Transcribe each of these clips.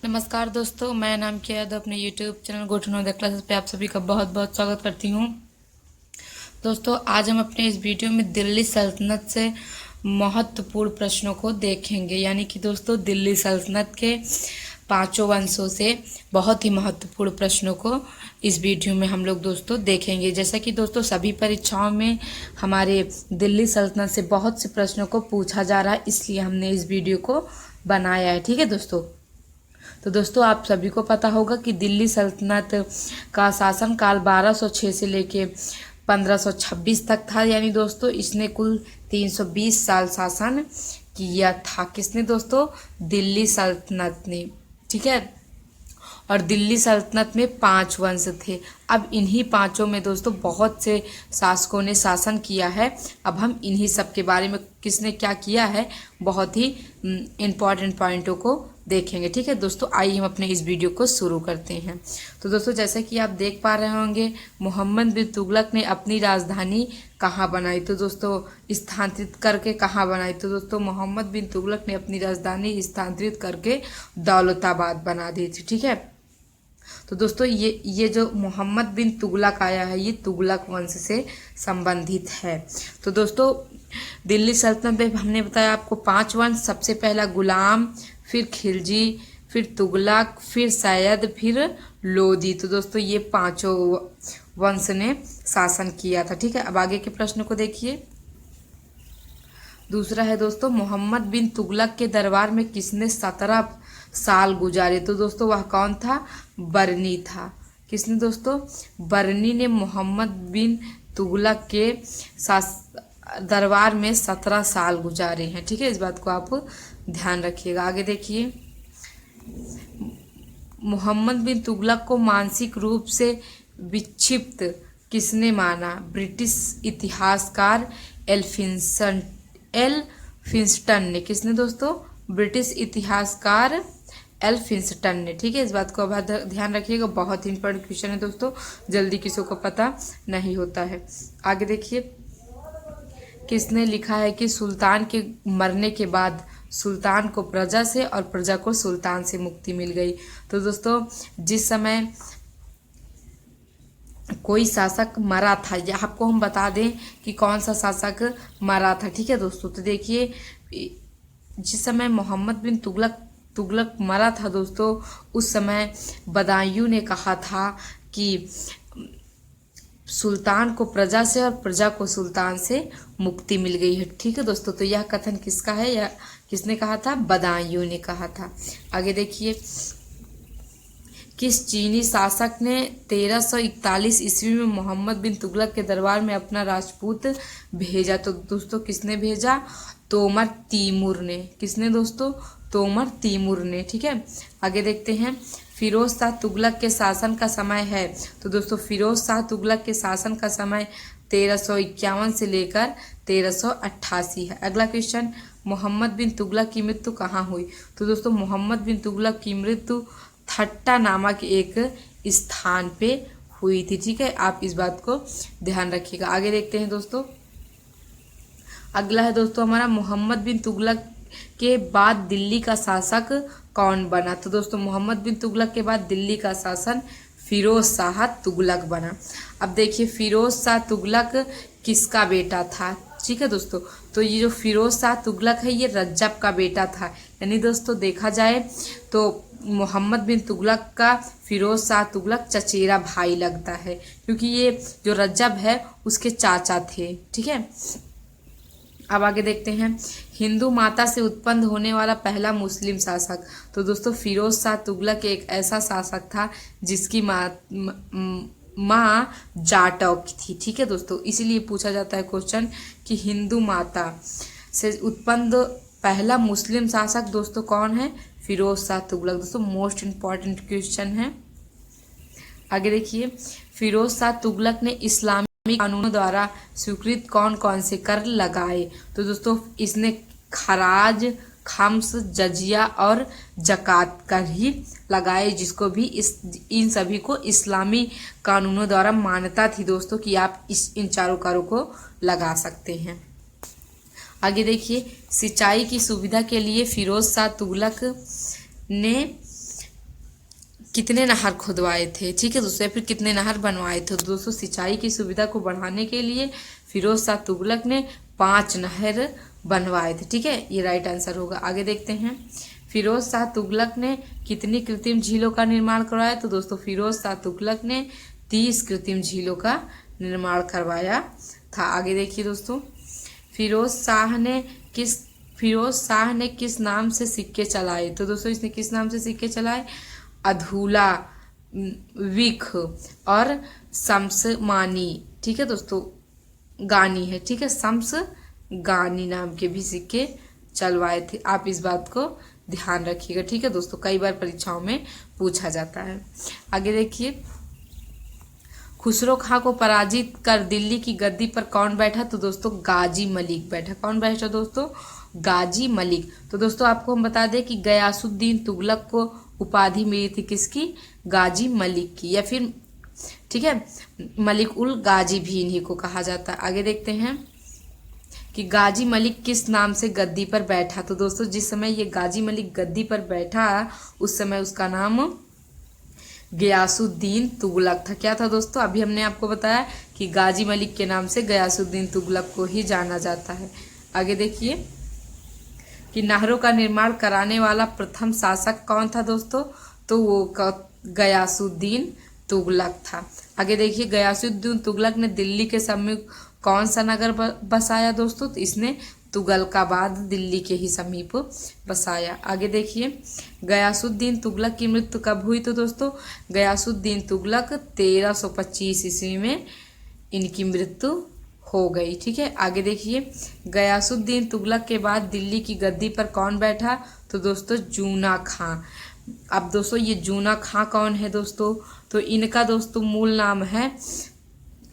नमस्कार दोस्तों, मैं नाम किया यादव अपने YouTube channel go to know the classes पे आप सभी का बहुत बहुत स्वागत करती हूँ। दोस्तों, आज हम अपने इस वीडियो में दिल्ली सल्तनत से महत्वपूर्ण प्रश्नों को देखेंगे। यानी कि दोस्तों, दिल्ली सल्तनत के पांचों वंशों से बहुत ही महत्वपूर्ण प्रश्नों को इस वीडियो में हम लोग दोस्तों देखेंगे। जैसा कि दोस्तों सभी परीक्षाओं में हमारे दिल्ली सल्तनत से बहुत से प्रश्नों को पूछा जा रहा है, इसलिए हमने इस वीडियो को बनाया है। ठीक है दोस्तों, तो दोस्तों आप सभी को पता होगा कि दिल्ली सल्तनत का शासनकाल 1206 से लेके 1526 तक था। यानी दोस्तों इसने कुल 320 साल शासन किया था। किसने दोस्तों? दिल्ली सल्तनत ने। ठीक है, और दिल्ली सल्तनत में 5 वंश थे। अब इन्हीं पांचों में दोस्तों बहुत से शासकों ने शासन किया है। अब हम इन्हीं सब के बारे में किसने क्या किया है बहुत ही इम्पॉर्टेंट पॉइंटों को देखेंगे। ठीक है दोस्तों, आइए हम अपने इस वीडियो को शुरू करते हैं। तो दोस्तों जैसे कि आप देख पा रहे होंगे, मोहम्मद बिन तुगलक ने अपनी राजधानी कहाँ बनाई? तो दोस्तों स्थानांतरित करके कहाँ बनाई? तो दोस्तों मोहम्मद बिन तुगलक ने अपनी राजधानी स्थानांतरित करके दौलताबाद बना दी थी। ठीक है, तो दोस्तों ये जो मोहम्मद बिन तुगलक आया है, ये तुगलक वंश से संबंधित है। तो दोस्तों दिल्ली सल्तनत में हमने बताया आपको 5 वंश। सबसे पहला गुलाम, फिर खिलजी, फिर तुगलक, फिर सैयद, फिर लोदी। तो दोस्तों ये पांचों वंश ने शासन किया था। ठीक है, अब आगे के प्रश्न को देखिए। दूसरा है दोस्तों, मोहम्मद बिन तुगलक के दरबार में किसने 17 साल गुजारे? तो दोस्तों वह कौन था? बरनी था। किसने दोस्तों? बरनी ने मोहम्मद बिन तुगलक के दरबार में 17 साल गुजारे हैं। ठीक है, इस बात को आप ध्यान रखिएगा। आगे देखिए, मोहम्मद बिन तुगलक को मानसिक रूप से विक्षिप्त किसने माना? ब्रिटिश इतिहासकार एल्फिंस्टन ने। किसने दोस्तों? ब्रिटिश इतिहासकार एल्फिंस्टन ने। ठीक है, इस बात को अब ध्यान रखिएगा, बहुत ही इंपॉर्टेंट क्वेश्चन है दोस्तों, जल्दी किसी को पता नहीं होता है। आगे देखिए, किसने लिखा है कि सुल्तान के मरने के बाद सुल्तान को प्रजा से और प्रजा को सुल्तान से मुक्ति मिल गई? तो दोस्तों जिस समय कोई शासक मरा था, या आपको हम बता दें कि कौन सा शासक मरा था। ठीक है दोस्तों, तो देखिए जिस समय मोहम्मद बिन तुगलक मरा था दोस्तों, उस समय बदायूं ने कहा था कि सुल्तान को प्रजा से और प्रजा को सुल्तान से मुक्ति मिल गई है। ठीक है दोस्तों, तो यह कथन किसका है? या किसने कहा था? बदायूं ने कहा था। आगे देखिए, किस चीनी शासक ने 1341 ईस्वी में मोहम्मद बिन तुगलक के दरबार में अपना राजपूत भेजा? तो दोस्तों किसने भेजा? तोमर तैमूर ने। किसने दोस्तों? तोमर तैमूर ने। ठीक है, आगे देखते हैं, फिरोज शाह तुगलक के शासन का समय है? तो दोस्तों फिरोज शाह तुगलक के शासन का समय 1351 से लेकर 1388 है। अगला क्वेश्चन, मोहम्मद बिन तुगलक की मृत्यु कहाँ हुई? तो दोस्तों मोहम्मद बिन तुगलक की मृत्यु ठट्टा नामक एक स्थान पे हुई थी। ठीक है, आप इस बात को ध्यान रखिएगा। आगे देखते हैं दोस्तों, अगला है दोस्तों हमारा, मोहम्मद बिन तुगलक के बाद दिल्ली का शासक कौन बना? तो दोस्तों मोहम्मद बिन तुगलक के बाद दिल्ली का शासन फिरोज शाह तुगलक बना। अब देखिए, फिरोज शाह तुगलक किसका बेटा था? ठीक है दोस्तों, तो ये जो फिरोज शाह तुगलक है, ये रज्जब का बेटा था। यानी दोस्तों देखा जाए तो मोहम्मद बिन तुगलक का फिरोज शाह तुगलक चचेरा भाई लगता है, क्योंकि ये जो रज्जब है उसके चाचा थे। ठीक है, अब आगे देखते हैं, हिंदू माता से उत्पन्न होने वाला पहला मुस्लिम शासक? तो दोस्तों फिरोज शाह तुगलक एक ऐसा शासक था जिसकी माँ जाटव की थी। ठीक है दोस्तों, इसीलिए पूछा जाता है क्वेश्चन कि हिंदू माता से उत्पन्न पहला मुस्लिम शासक दोस्तों कौन है? फिरोज शाह तुगलक। दोस्तों मोस्ट इम्पॉर्टेंट क्वेश्चन है। आगे देखिए, फिरोज शाह तुगलक ने इस्लामी कानूनों द्वारा स्वीकृत कौन कौन से कर लगाए? तो दोस्तों इसने खराज, खम्स, जजिया और जकात कर ही लगाए, जिसको भी इन सभी को इस्लामी कानूनों द्वारा मान्यता थी दोस्तों कि आप इन चारों करों को लगा सकते हैं। आगे देखिए, सिंचाई की सुविधा के लिए फिरोज शाह तुगलक ने कितने नहर खुदवाए थे, ठीक है दोस्तों, या फिर कितने नहर बनवाए थे। तो दोस्तों सिंचाई की सुविधा को बढ़ाने के लिए फिरोज शाह तुगलक ने 5 नहर बनवाए थे, ठीक है, ये राइट आंसर होगा। आगे देखते हैं, फिरोज शाह तुगलक ने कितनी कृत्रिम झीलों का निर्माण करवाया। तो दोस्तों फिरोज शाह तुगलक ने 30 कृत्रिम झीलों का निर्माण करवाया था। आगे देखिए दोस्तों, फिरोज शाह ने किस नाम से सिक्के चलाए। तो दोस्तों इसने किस नाम से सिक्के चलाए, अधूला, विख और शम्समानी, ठीक है दोस्तों, गानी है, ठीक है, शम्स गानी नाम के भी सिक्के चलवाए थे। आप इस बात को ध्यान रखिएगा, ठीक है दोस्तों, कई बार परीक्षाओं में पूछा जाता है। आगे देखिए, खुसरो खां को पराजित कर दिल्ली की गद्दी पर कौन बैठा। तो दोस्तों गाजी मलिक बैठा। कौन बैठा दोस्तों, गाजी मलिक। तो दोस्तों आपको हम बता दें कि गयासुद्दीन तुगलक को उपाधि मिली थी किसकी, गाजी मलिक की, या फिर ठीक है मलिक उल गाजी भी इन्हीं को कहा जाता है। आगे देखते हैं कि गाजी मलिक किस नाम से गद्दी पर बैठा। तो दोस्तों जिस समय ये गाजी मलिक गद्दी पर बैठा उस समय उसका नाम गयासुद्दीन तुगलक था। क्या था दोस्तों, अभी हमने आपको बताया कि गाजी मलिक के नाम से गयासुद्दीन तुगलक को ही जाना जाता है। आगे देखिए कि नहरों का निर्माण कराने वाला प्रथम शासक कौन था दोस्तों, तो वो गयासुद्दीन तुगलक था। आगे देखिए, गयासुद्दीन तुगलक ने दिल्ली के समीप कौन सा नगर बसाया दोस्तों, तो इसने तुगलकाबाद दिल्ली के ही समीप बसाया। आगे देखिए, गयासुद्दीन तुगलक की मृत्यु कब हुई। तो दोस्तों गयासुद्दीन तुगलक 1325 ईस्वी में इनकी मृत्यु हो गई, ठीक है। आगे देखिए, गयासुद्दीन तुगलक के बाद दिल्ली की गद्दी पर कौन बैठा। तो दोस्तों जूना खां। अब दोस्तों ये जूना खां कौन है दोस्तों, तो इनका दोस्तों मूल नाम है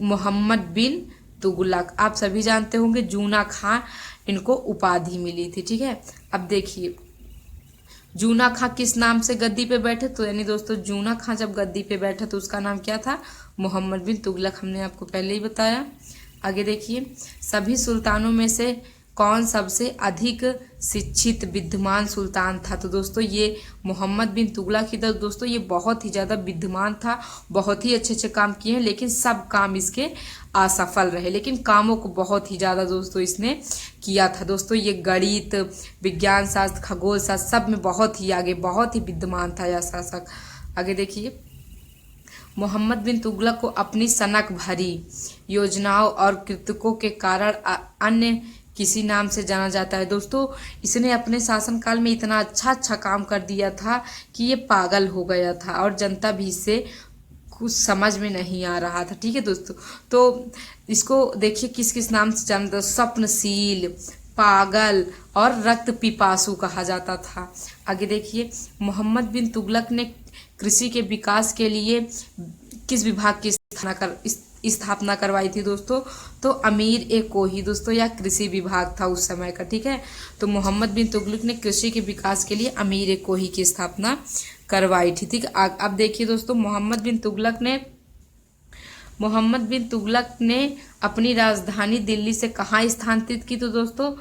मोहम्मद बिन तुगलक। आप सभी जानते होंगे जूना खां इनको उपाधि मिली थी, ठीक है। अब देखिए जूना खां किस नाम से गद्दी पे बैठे, तो यानी दोस्तों जूना खां जब गद्दी पे बैठा तो उसका नाम क्या था, मोहम्मद बिन तुगलक, हमने आपको पहले ही बताया। आगे देखिए, सभी सुल्तानों में से कौन सबसे अधिक शिक्षित विद्वान सुल्तान था। तो दोस्तों ये मोहम्मद बिन तुगलक ही। दोस्तों ये बहुत ही ज़्यादा विद्वान था, बहुत ही अच्छे अच्छे काम किए हैं, लेकिन सब काम इसके असफल रहे, लेकिन कामों को बहुत ही ज़्यादा दोस्तों इसने किया था। दोस्तों ये गणित, विज्ञान शास्त्र, खगोल शास्त्र सब में बहुत ही आगे, बहुत ही विद्वान था यह शासक। आगे देखिए, मोहम्मद बिन तुगलक को अपनी सनक भरी योजनाओं और कृतकों के कारण अन्य किसी नाम से जाना जाता है। दोस्तों इसने अपने शासनकाल में इतना अच्छा काम कर दिया था कि ये पागल हो गया था और जनता भी इससे कुछ समझ में नहीं आ रहा था, ठीक है दोस्तों। तो इसको देखिए किस किस नाम से जाना, स्वप्नशील, पागल और रक्त पिपासु कहा जाता था। आगे देखिए, मोहम्मद बिन तुगलक ने कृषि के विकास के लिए किस विभाग की स्थापना करवाई थी दोस्तों, तो अमीर ए कोही दोस्तों, या कृषि विभाग था उस समय का, ठीक है। तो मोहम्मद बिन तुगलक ने कृषि के विकास के लिए अमीर ए कोही की स्थापना करवाई थी, ठीक। अब देखिए दोस्तों, मोहम्मद बिन तुगलक ने अपनी राजधानी दिल्ली से कहाँ स्थानांतरित की। तो दोस्तों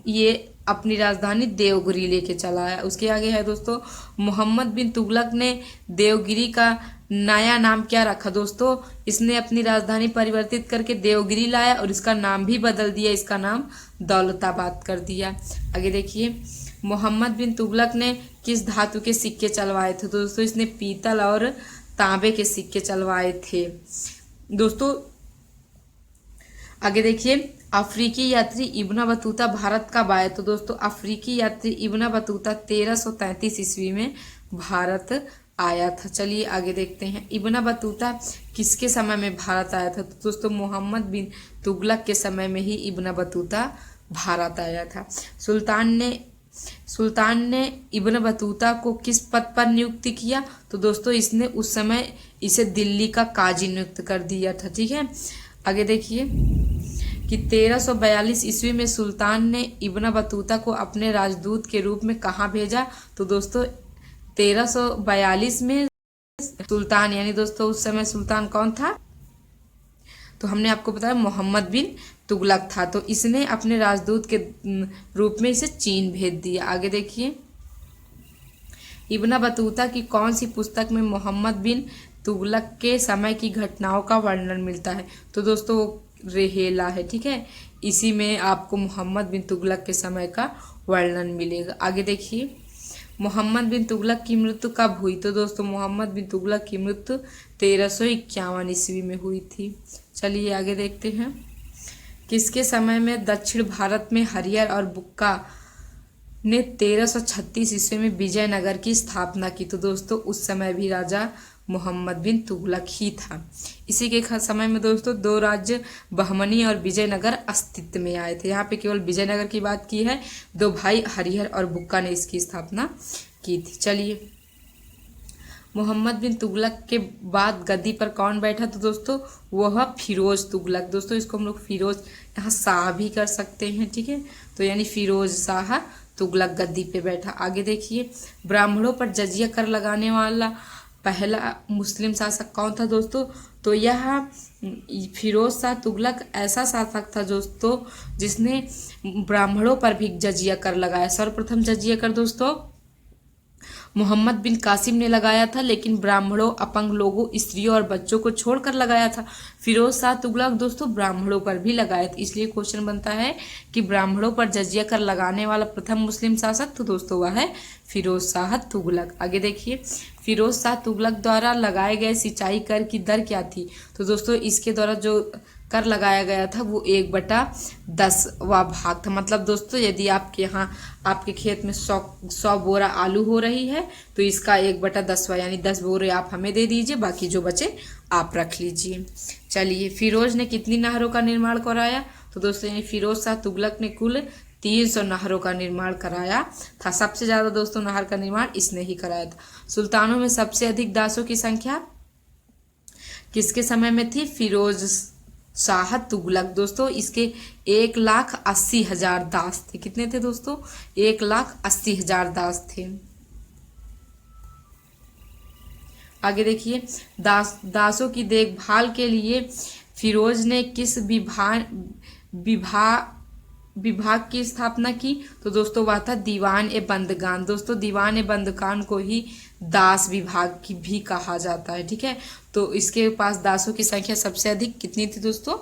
ये अपनी राजधानी देवगिरी लेके चला है। उसके आगे है दोस्तों, मोहम्मद बिन तुगलक ने देवगिरी का नया नाम क्या रखा दोस्तों, इसने अपनी राजधानी परिवर्तित करके देवगिरी लाया और इसका नाम भी बदल दिया, इसका नाम दौलताबाद कर दिया। आगे देखिए, मोहम्मद बिन तुगलक ने किस धातु के सिक्के चलवाए थे। दोस्तों इसने पीतल और तांबे के सिक्के चलवाए थे दोस्तों। आगे देखिए, अफ्रीकी यात्री इब्न बतूता भारत कब आए। तो दोस्तों अफ्रीकी यात्री इब्न बतूता 1333 ईस्वी में भारत आया था। चलिए आगे देखते हैं, इब्न बतूता किसके समय में भारत आया था। तो दोस्तों मोहम्मद बिन तुगलक के समय में ही इब्न बतूता भारत आया था। सुल्तान ने इब्न बतूता को किस पद पर नियुक्त किया। तो दोस्तों इसने उस समय इसे दिल्ली का काजी नियुक्त कर दिया था, ठीक है। आगे देखिए कि 1342 ईस्वी में सुल्तान ने इब्न बतूता को अपने राजदूत के रूप में कहाँ भेजा। तो दोस्तों 1342 में सुल्तान, यानी दोस्तों उस समय सुल्तान कौन था, तो हमने आपको बताया मोहम्मद बिन तुगलक था। तो इसने अपने राजदूत के रूप में इसे चीन भेज दिया। आगे देखिए, इब्न बतूता की कौन सी पुस्तक में मोहम्मद बिन तुगलक के समय की घटनाओं का वर्णन मिलता है? तो दोस्तों रेहेला है, ठीक है। इसी में आपको मोहम्मद बिन तुगलक के समय का वर्णन मिलेगा। आगे देखिए, मोहम्मद बिन तुगलक की मृत्यु कब हुई? तो दोस्तों मोहम्मद बिन तुगलक की मृत्यु 1351 ईस्वी में हुई थी। चलिए आगे देखते हैं। किसके समय में दक्षिण भारत में हरियर और बुक्का ने 1336 ईस्वी में विजयनगर की स्थापना की? तो दोस्तों उस समय भी राजा मोहम्मद बिन तुगलक ही था। इसी के समय में दोस्तों दो राज्य बहमनी और विजयनगर अस्तित्व में आए थे। यहाँ पे केवल विजयनगर की बात की है, दो भाई हरिहर और बुक्का ने इसकी स्थापना की थी। चलिए, मोहम्मद बिन तुगलक के बाद गद्दी पर कौन बैठा? तो दोस्तों वह फिरोज तुगलक। दोस्तों इसको हम लोग फिरोज यहाँ शाह भी कर सकते हैं, ठीक है। तो यानी फिरोज शाह तुगलक गद्दी पे बैठा। आगे देखिए, ब्राह्मणों पर जजिया कर लगाने वाला पहला मुस्लिम शासक कौन था? दोस्तों तो यह फिरोज शाह तुगलक ऐसा शासक था दोस्तों जिसने ब्राह्मणों पर भी जजिया कर लगाया। सर्वप्रथम जजिया कर दोस्तों मोहम्मद बिन कासिम ने लगाया था, लेकिन ब्राह्मणों, अपंग लोगों, स्त्रियों और बच्चों को छोड़कर लगाया था। फिरोज शाह तुगलक दोस्तों ब्राह्मणों पर भी लगाया था। इसलिए क्वेश्चन बनता है कि ब्राह्मणों पर जजिया कर लगाने वाला प्रथम मुस्लिम शासक, तो दोस्तों वह है फिरोज शाह तुगलक। आगे देखिए, फिरोज शाह तुगलक द्वारा लगाए गए सिंचाई कर की दर क्या थी? तो दोस्तों इसके द्वारा जो कर लगाया गया था वो 1/10वां भाग था। मतलब दोस्तों यदि आपके यहाँ आपके खेत में 100 बोरा आलू हो रही है तो इसका 1/10वां यानी 10 बोरे आप हमें दे दीजिए, बाकी जो बचे आप रख लीजिए। चलिए, फिरोज ने कितनी नहरों का निर्माण कराया? तो दोस्तों यानी फिरोज शाह तुगलक ने कुल 300 नहरों का निर्माण कराया था। सबसे ज्यादा दोस्तों नहर का निर्माण इसने ही कराया था। सुल्तानों में सबसे अधिक दासों की संख्या किसके समय में थी? फिरोज शाह तुगलक। दोस्तों इसके 1,80,000 दास थे। कितने थे दोस्तों? 1,80,000 दास थे। आगे देखिए, दासों की देखभाल के लिए फिरोज ने किस विभाग की स्थापना की? तो दोस्तों वह था दीवान ए बंदगान। दोस्तों दीवान ए बंदगान को ही दास विभाग की भी कहा जाता है, ठीक है। तो इसके पास दासों की संख्या सबसे अधिक कितनी थी दोस्तों?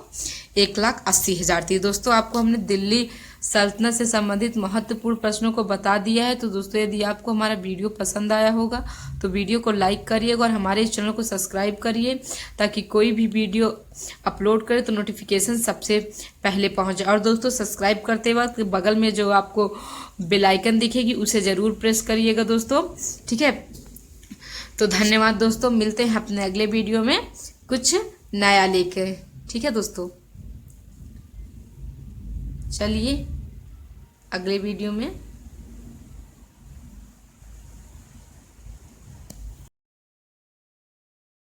1,80,000 थी। दोस्तों आपको हमने दिल्ली सल्तनत से संबंधित महत्वपूर्ण प्रश्नों को बता दिया है। तो दोस्तों यदि आपको हमारा वीडियो पसंद आया होगा तो वीडियो को लाइक करिएगा और हमारे इस चैनल को सब्सक्राइब करिए, ताकि कोई भी वीडियो अपलोड करे तो नोटिफिकेशन सबसे पहले पहुंच जाए। और दोस्तों सब्सक्राइब करते वक्त बगल में जो आपको बेल आइकन दिखेगी उसे जरूर प्रेस करिएगा दोस्तों, ठीक है। तो धन्यवाद दोस्तों, मिलते हैं अपने अगले वीडियो में कुछ नया लेकर, ठीक है दोस्तों। चलिए अगले वीडियो में